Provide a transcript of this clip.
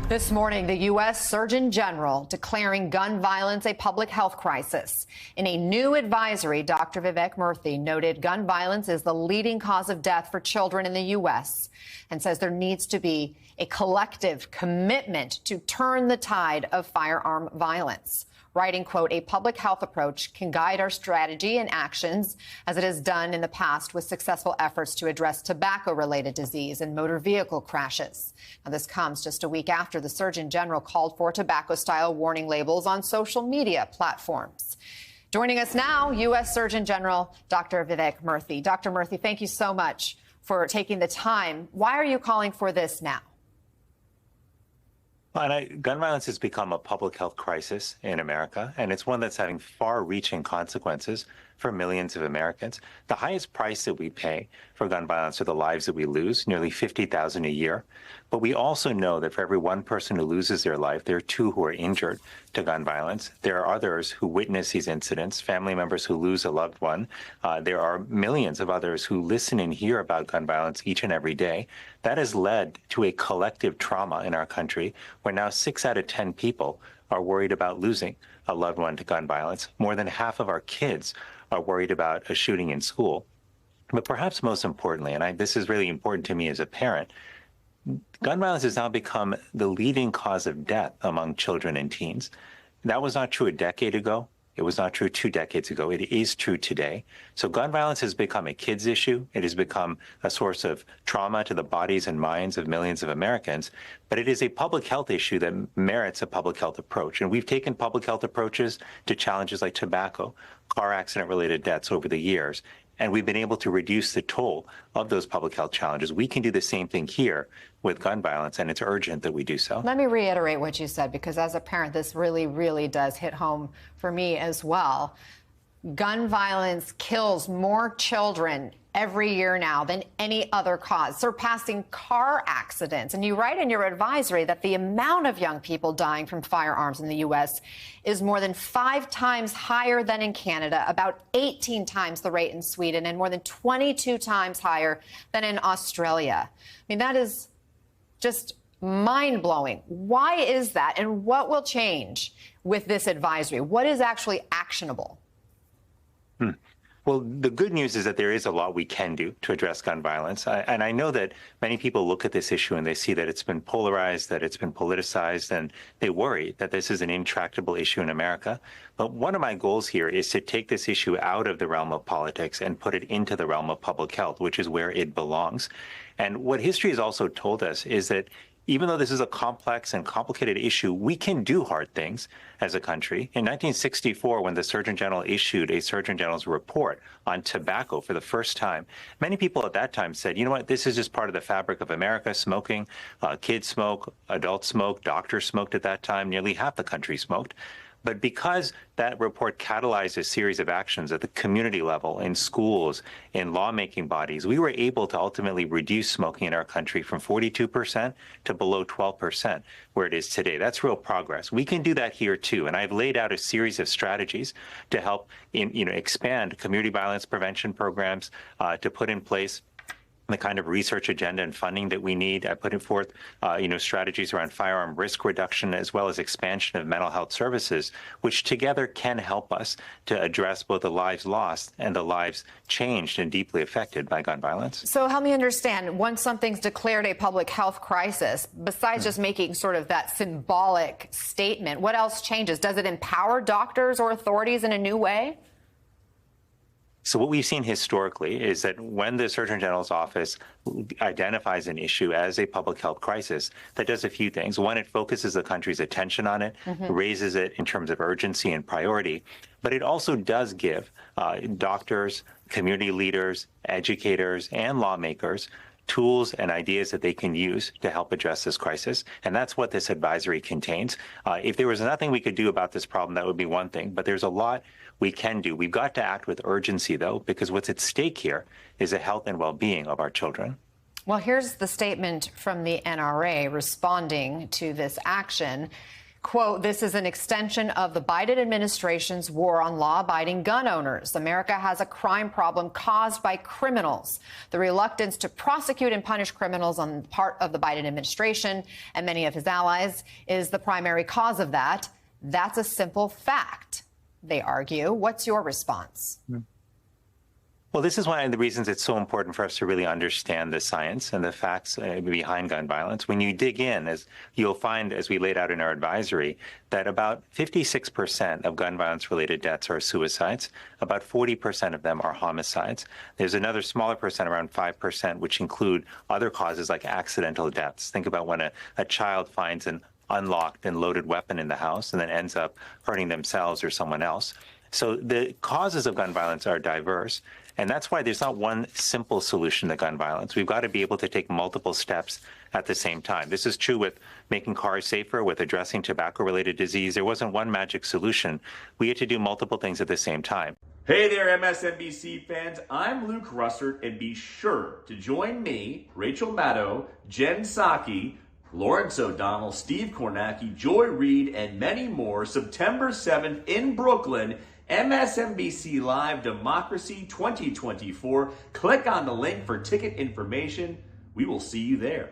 This morning, the U.S. Surgeon General declaring gun violence a public health crisis. In a new advisory, Dr. Vivek Murthy noted gun violence is the leading cause of death for children in the U.S. and says there needs to be a collective commitment to turn the tide of firearm violence. Writing, quote, a public health approach can guide our strategy and actions as it has done in the past with successful efforts to address tobacco-related disease and motor vehicle crashes. Now, this comes just a week after the Surgeon General called for tobacco-style warning labels on social media platforms. Joining us now, U.S. Surgeon General Dr. Vivek Murthy. Dr. Murthy, thank you so much for taking the time. Why are you calling for this now? Gun violence has become a public health crisis in America, and it's one that's having far-reaching consequences for millions of Americans. The highest price that we pay for gun violence are the lives that we lose, nearly 50,000 a year. But we also know that for every one person who loses their life, there are two who are injured to gun violence. There are others who witness these incidents, family members who lose a loved one. There are millions of others who listen and hear about gun violence each and every day. That has led to a collective trauma in our country where now 6 out of 10 people are worried about losing a loved one to gun violence. More than half of our kids are worried about a shooting in school. But perhaps most importantly, and this is really important to me as a parent, gun violence has now become the leading cause of death among children and teens. That was not true a decade ago. It was not true 2 decades ago. It is true today. So gun violence has become a kids issue. It has become a source of trauma to the bodies and minds of millions of Americans. But it is a public health issue that merits a public health approach. And we've taken public health approaches to challenges like tobacco, car accident-related deaths over the years. And we've been able to reduce the toll of those public health challenges. We can do the same thing here with gun violence, and it's urgent that we do so. Let me reiterate what you said, because as a parent, this really, really does hit home for me as well. Gun violence kills more children every year now than any other cause, surpassing car accidents. And you write in your advisory that the amount of young people dying from firearms in the U.S. is more than 5 times higher than in Canada, about 18 times the rate in Sweden, and more than 22 times higher than in Australia. I mean, that is just mind-blowing. Why is that? And what will change with this advisory? What is actually actionable? Well, the good news is that there is a lot we can do to address gun violence. And I know that many people look at this issue and they see that it's been polarized, that it's been politicized, and they worry that this is an intractable issue in America. But one of my goals here is to take this issue out of the realm of politics and put it into the realm of public health, which is where it belongs. And what history has also told us is that even though this is a complex and complicated issue, we can do hard things as a country. In 1964, when the Surgeon General issued a Surgeon General's report on tobacco for the first time, many people at that time said, you know what, this is just part of the fabric of America, smoking. Kids smoke, adults smoke, doctors smoked at that time, nearly half the country smoked. But because that report catalyzed a series of actions at the community level, in schools, in lawmaking bodies, we were able to ultimately reduce smoking in our country from 42% to below 12%, where it is today. That's real progress. We can do that here too. And I've laid out a series of strategies to help expand community violence prevention programs, to put in place the kind of research agenda and funding that we need. I put forth, strategies around firearm risk reduction, as well as expansion of mental health services, which together can help us to address both the lives lost and the lives changed and deeply affected by gun violence. So help me understand, once something's declared a public health crisis, besides just making sort of that symbolic statement, what else changes? Does it empower doctors or authorities in a new way? So what we've seen historically is that when the Surgeon General's office identifies an issue as a public health crisis, that does a few things. One, it focuses the country's attention on it, raises it in terms of urgency and priority, but it also does give doctors, community leaders, educators, and lawmakers tools and ideas that they can use to help address this crisis. And that's what this advisory contains. If there was nothing we could do about this problem, that would be one thing. But there's a lot we can do. We've got to act with urgency, though, because what's at stake here is the health and well-being of our children. Well, here's the statement from the NRA responding to this action. Quote, this is an extension of the Biden administration's war on law-abiding gun owners. America has a crime problem caused by criminals. The reluctance to prosecute and punish criminals on the part of the Biden administration and many of his allies is the primary cause of that. That's a simple fact, they argue. What's your response? Well, this is one of the reasons it's so important for us to really understand the science and the facts behind gun violence. When you dig in, as you'll find, as we laid out in our advisory, that about 56% of gun violence-related deaths are suicides. About 40% of them are homicides. There's another smaller percent, around 5%, which include other causes like accidental deaths. Think about when a child finds an unlocked and loaded weapon in the house and then ends up hurting themselves or someone else. So the causes of gun violence are diverse. And that's why there's not one simple solution to gun violence. We've got to be able to take multiple steps at the same time. This is true with making cars safer, with addressing tobacco-related disease. There wasn't one magic solution. We had to do multiple things at the same time. Hey there, MSNBC fans. I'm Luke Russert, and be sure to join me, Rachel Maddow, Jen Psaki, Lawrence O'Donnell, Steve Kornacki, Joy Reid, and many more September 7th in Brooklyn, MSNBC Live Democracy 2024. Click on the link for ticket information. We will see you there.